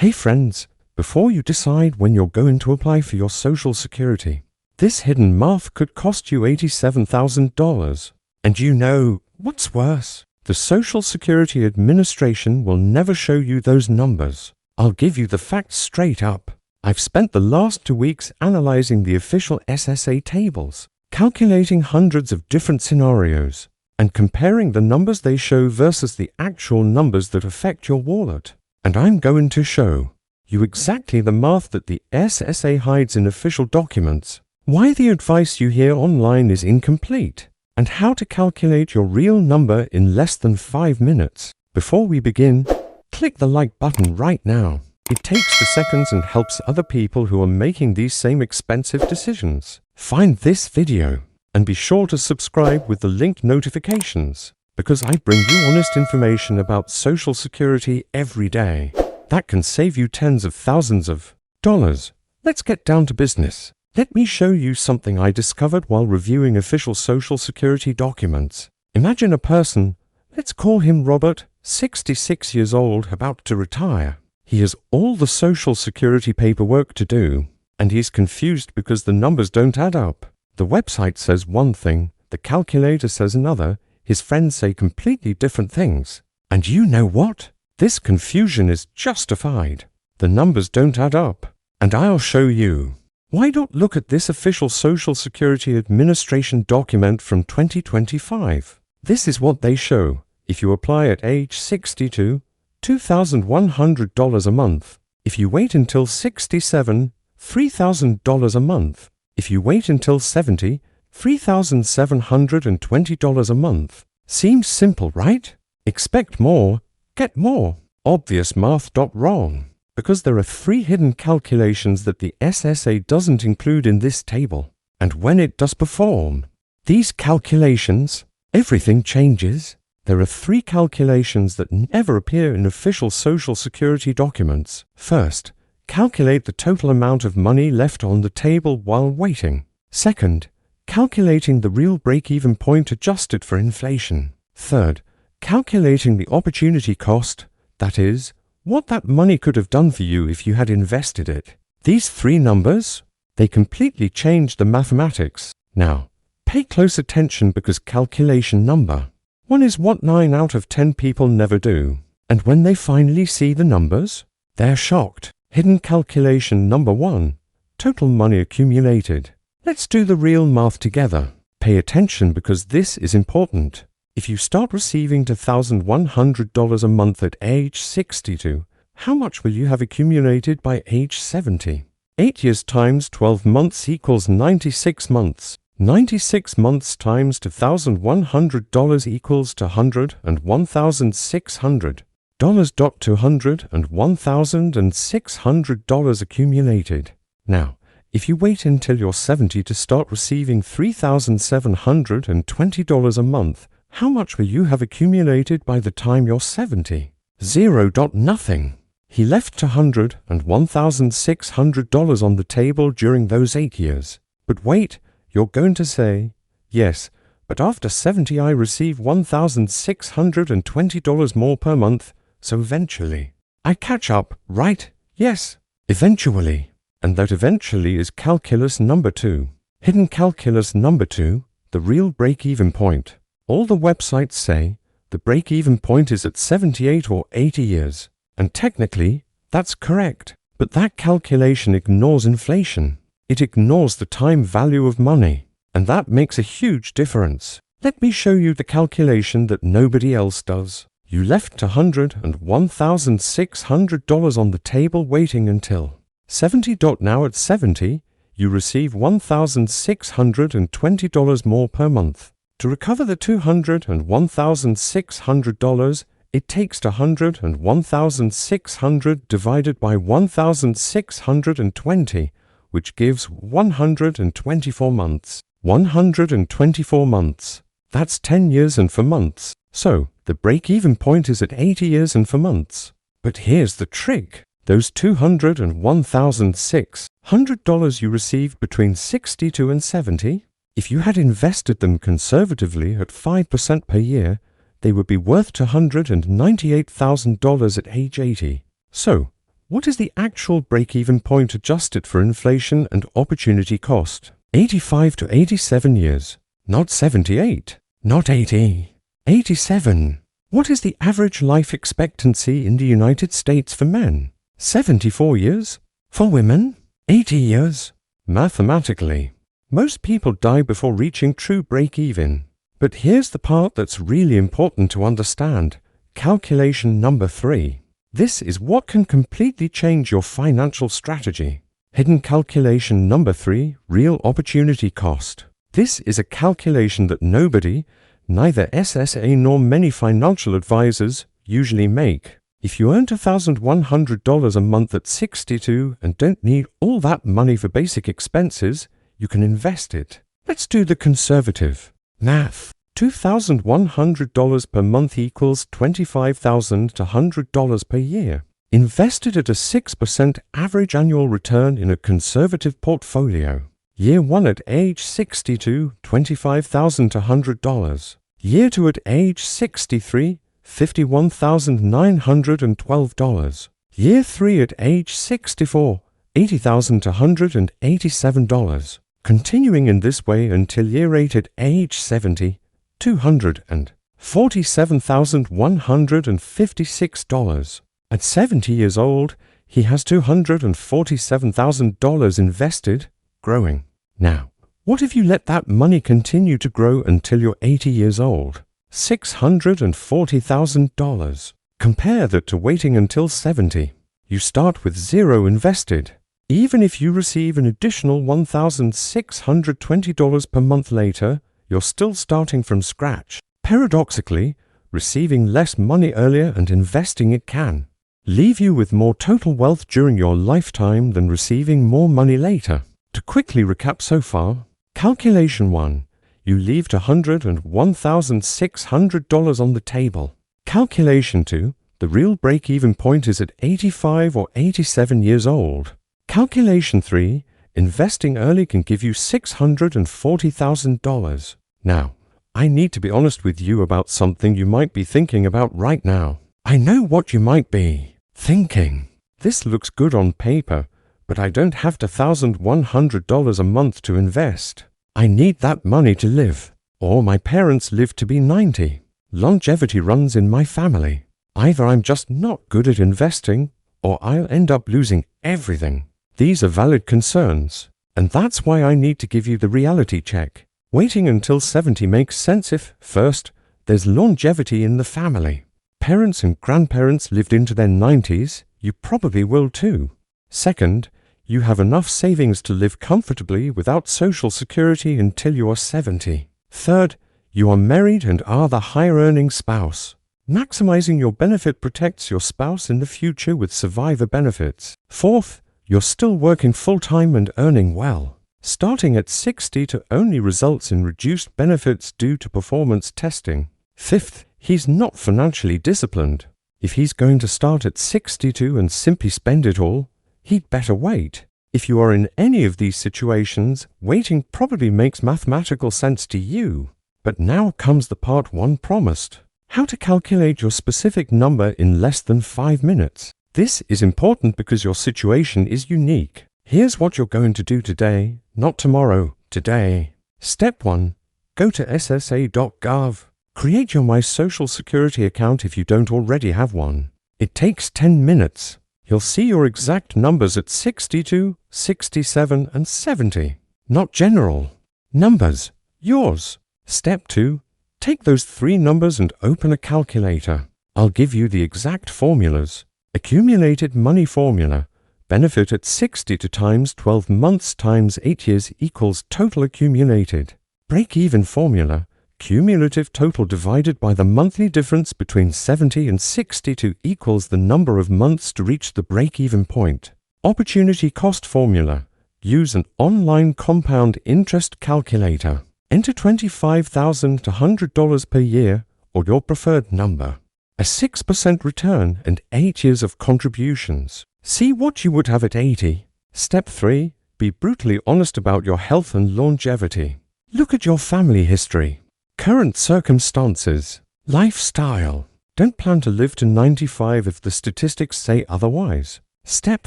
Hey friends, before you decide when you're going to apply for your Social Security, this hidden math could cost you $87,000. And you know what's worse? The Social Security Administration will never show you those numbers. I'll give you the facts straight up. I've spent the last 2 weeks analyzing the official SSA tables, calculating hundreds of different scenarios, and comparing the numbers they show versus the actual numbers that affect your wallet. And I'm going to show you exactly the math that the SSA hides in official documents, why the advice you hear online is incomplete, and how to calculate your real number in less than 5 minutes. Before we begin, click the like button right now. It takes 2 seconds and helps other people who are making these same expensive decisions. Find this video and be sure to subscribe with the linked notifications, because I bring you honest information about Social Security every day. That can save you tens of thousands of dollars. Let's get down to business. Let me show you something I discovered while reviewing official Social Security documents. Imagine a person, let's call him Robert, 66 years old, about to retire. He has all the Social Security paperwork to do, and he's confused because the numbers don't add up. The website says one thing, the calculator says another, his friends say completely different things. And you know what? This confusion is justified. The numbers don't add up. And I'll show you. Why not look at this official Social Security Administration document from 2025? This is what they show. If you apply at age 62, $2,100 a month. If you wait until 67, $3,000 a month. If you wait until 70, $3,720 a month. Seems simple, right? Expect more, get more. Obvious math. Wrong. Because there are 3 hidden calculations that the SSA doesn't include in this table. And when it does perform these calculations, everything changes. There are 3 calculations that never appear in official Social Security documents. First, calculate the total amount of money left on the table while waiting. Second, calculating the real break-even point adjusted for inflation. Third, calculating the opportunity cost, that is, what that money could have done for you if you had invested it. These 3 numbers, they completely change the mathematics. Now, pay close attention because calculation number 1 is what 9 out of 10 people never do. And when they finally see the numbers, they're shocked. Hidden calculation number 1, total money accumulated. Let's do the real math together. Pay attention because this is important. If you start receiving $2,100 a month at age 62, how much will you have accumulated by age 70? 8 years times 12 months equals 96 months. 96 months times $2,100 equals $201,600. $201,600 accumulated. Now, if you wait until you're 70 to start receiving $3,720 a month, how much will you have accumulated by the time you're 70? 0. Nothing. He left $201,600 on the table during those 8 years. But wait, you're going to say, yes, but after 70 I receive $1,620 more per month, so eventually I catch up, right? Yes, eventually. And that eventually is calculus number 2. Hidden calculus number 2, the real break-even point. All the websites say the break-even point is at 78 or 80 years. And technically, that's correct. But that calculation ignores inflation. It ignores the time value of money. And that makes a huge difference. Let me show you the calculation that nobody else does. You left $101,600 on the table waiting until 70. Now at 70, you receive $1,620 more per month. To recover the $201,600, it takes $101,600 divided by 1,620, which gives 124 months. 124 months. That's 10 years and for months. So, the break-even point is at 80 years and for months. But here's the trick. Those $201,600 you received between 62 and 70, if you had invested them conservatively at 5% per year, they would be worth $298,000 at age 80. So, What is the actual break-even point adjusted for inflation and opportunity cost? 85 to 87 years. Not 78. Not 80. 87. What is the average life expectancy in the United States for men? 74 years. For women? 80 years. Mathematically, most people die before reaching true break-even. But here's the part that's really important to understand. Calculation number 3. This is what can completely change your financial strategy. Hidden calculation number 3, real opportunity cost. This is a calculation that nobody, neither SSA nor many financial advisors, usually make. If you earned $1,100 a month at 62 and don't need all that money for basic expenses, you can invest it. Let's do the conservative math. $2,100 per month equals $25,000 to $100 per year. Invested at a 6% average annual return in a conservative portfolio. Year 1 at age 62, $25,000 to $100. Year 2 at age 63, $51,912. Year 3 at age 64, $80,000 to $187. Continuing in this way until year 8 at age 70, $247,156. At 70 years old, he has $247,000 invested, growing. Now, what if you let that money continue to grow until you're 80 years old? $640,000. Compare that to waiting until 70. You start with zero invested. Even if you receive an additional $1,620 per month later, you're still starting from scratch. Paradoxically, receiving less money earlier and investing it can leave you with more total wealth during your lifetime than receiving more money later. To quickly recap so far, calculation 1, you leave $101,600 on the table. Calculation 2, the real break-even point is at 85 or 87 years old. Calculation 3, investing early can give you $640,000. Now, I need to be honest with you about something you might be thinking about right now. I know what you might be thinking. This looks good on paper, but I don't have $1,100 a month to invest. I need that money to live, or my parents live to be 90. Longevity runs in my family. Either I'm just not good at investing, or I'll end up losing everything. These are valid concerns, and that's why I need to give you the reality check. Waiting until 70 makes sense if, first, there's longevity in the family. Parents and grandparents lived into their 90s, you probably will too. Second, you have enough savings to live comfortably without Social Security until you are 70. Third, you are married and are the higher-earning spouse. Maximizing your benefit protects your spouse in the future with survivor benefits. Fourth, you're still working full-time and earning well. Starting at 60 only results in reduced benefits due to performance testing. Fifth, he's not financially disciplined. If he's going to start at 62 and simply spend it all, he'd better wait. If you are in any of these situations, waiting probably makes mathematical sense to you. But now comes the part one promised. How to calculate your specific number in less than 5 minutes. This is important because your situation is unique. Here's what you're going to do today, not tomorrow, today. Step 1. Go to ssa.gov. Create your My Social Security account if you don't already have one. It takes 10 minutes. You'll see your exact numbers at 62, 67, and 70. Not general. Numbers. Yours. Step 2. Take those 3 numbers and open a calculator. I'll give you the exact formulas. Accumulated money formula. Benefit at 60 times 12 months times 8 years equals total accumulated. Break-even formula. Cumulative total divided by the monthly difference between 70 and 62 equals the number of months to reach the break-even point. Opportunity cost formula. Use an online compound interest calculator. Enter $25,000 to $100 per year or your preferred number. A 6% return and 8 years of contributions. See what you would have at 80. Step 3. Be brutally honest about your health and longevity. Look at your family history. Current circumstances. Lifestyle. Don't plan to live to 95 if the statistics say otherwise. Step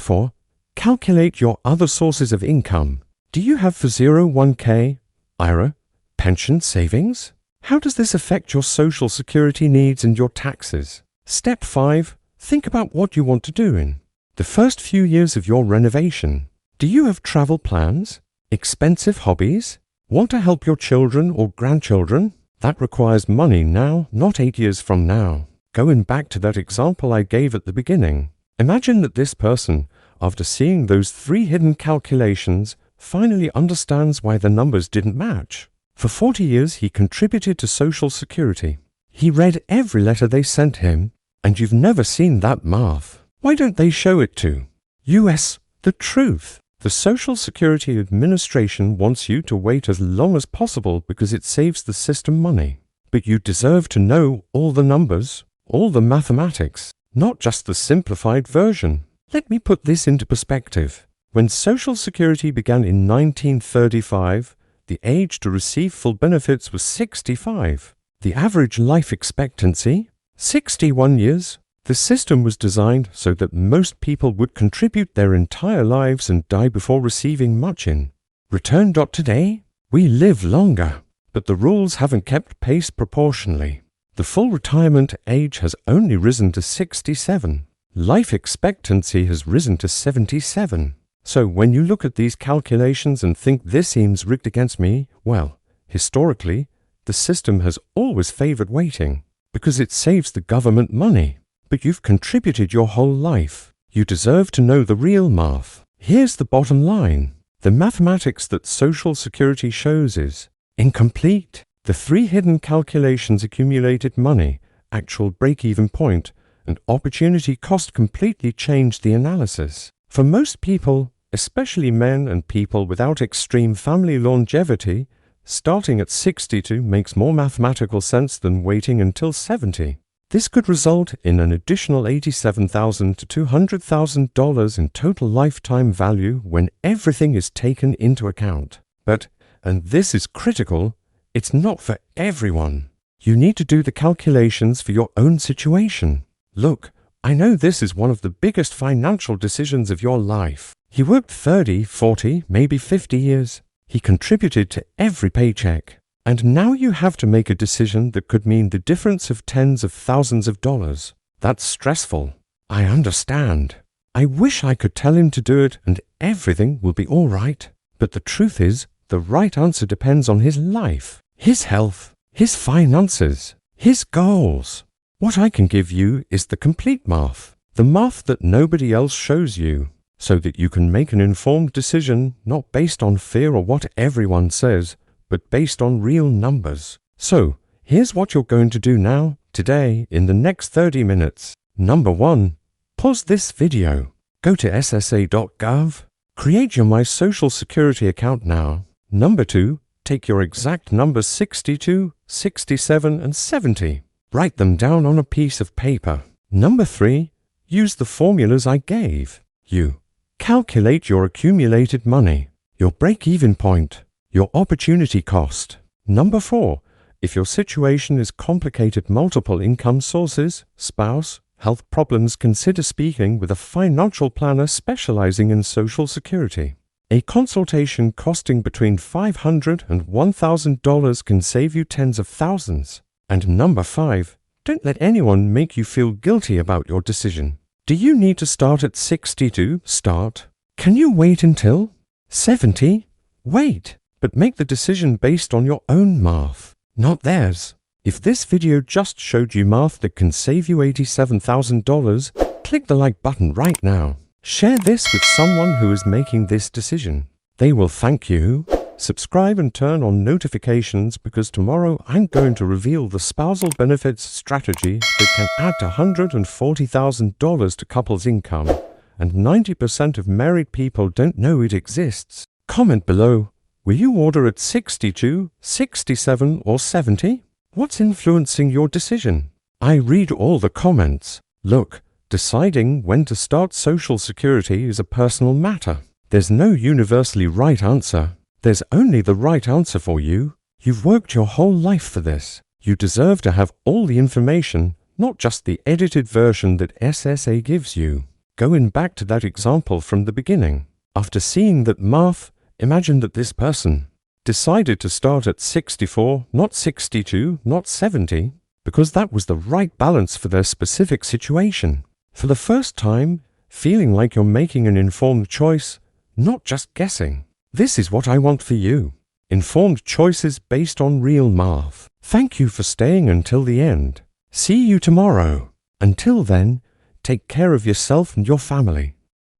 4. Calculate your other sources of income. Do you have 401k, IRA, pension savings? How does this affect your social security needs and your taxes? Step 5. Think about what you want to do in the first few years of your renovation. Do you have travel plans? Expensive hobbies? Want to help your children or grandchildren? That requires money now, not 8 years from now. Going back to that example I gave at the beginning, imagine that this person, after seeing those 3 hidden calculations, finally understands why the numbers didn't match. For 40 years, he contributed to Social Security. He read every letter they sent him, and you've never seen that math. Why don't they show it to US? The truth. The Social Security Administration wants you to wait as long as possible because it saves the system money. But you deserve to know all the numbers, all the mathematics, not just the simplified version. Let me put this into perspective. When Social Security began in 1935, the age to receive full benefits was 65. The average life expectancy, 61 years. The system was designed so that most people would contribute their entire lives and die before receiving much in return. Today, we live longer, but the rules haven't kept pace proportionally. The full retirement age has only risen to 67. Life expectancy has risen to 77. So when you look at these calculations and think this seems rigged against me, well, historically, the system has always favored waiting because it saves the government money. But you've contributed your whole life. You deserve to know the real math. Here's the bottom line. The mathematics that Social Security shows is incomplete. The 3 hidden calculations accumulated money, actual break-even point, and opportunity cost completely changed the analysis. For most people, especially men and people without extreme family longevity, starting at 62 makes more mathematical sense than waiting until 70. This could result in an additional $87,000 to $200,000 in total lifetime value when everything is taken into account. But, and this is critical, it's not for everyone. You need to do the calculations for your own situation. Look, I know this is one of the biggest financial decisions of your life. He worked 30, 40, maybe 50 years. He contributed to every paycheck. And now you have to make a decision that could mean the difference of tens of thousands of dollars. That's stressful. I understand. I wish I could tell him to do it and everything will be all right. But the truth is, the right answer depends on his life, his health, his finances, his goals. What I can give you is the complete math, the math that nobody else shows you, so that you can make an informed decision not based on fear or what everyone says, but based on real numbers. So, here's what you're going to do now, today, in the next 30 minutes. Number 1. Pause this video. Go to ssa.gov. Create your My Social Security account now. Number 2. Take your exact numbers 62, 67, and 70. Write them down on a piece of paper. Number 3. Use the formulas I gave you. Calculate your accumulated money, your break-even point, your opportunity cost. Number 4. If your situation is complicated, multiple income sources, spouse, health problems, consider speaking with a financial planner specializing in Social Security. A consultation costing between $500 and $1,000 can save you tens of thousands. And number 5. Don't let anyone make you feel guilty about your decision. Do you need to start at 62? Start. Can you wait until 70? Wait. But make the decision based on your own math, not theirs. If this video just showed you math that can save you $87,000, click the like button right now. Share this with someone who is making this decision. They will thank you. Subscribe and turn on notifications because tomorrow I'm going to reveal the spousal benefits strategy that can add to $140,000 to couples' income, and 90% of married people don't know it exists. Comment below. Will you order at 62, 67, or 70? What's influencing your decision? I read all the comments. Look, deciding when to start Social Security is a personal matter. There's no universally right answer. There's only the right answer for you. You've worked your whole life for this. You deserve to have all the information, not just the edited version that SSA gives you. Going back to that example from the beginning, after seeing that math, imagine that this person decided to start at 64, not 62, not 70, because that was the right balance for their specific situation. For the first time, feeling like you're making an informed choice, not just guessing. This is what I want for you. Informed choices based on real math. Thank you for staying until the end. See you tomorrow. Until then, take care of yourself and your family.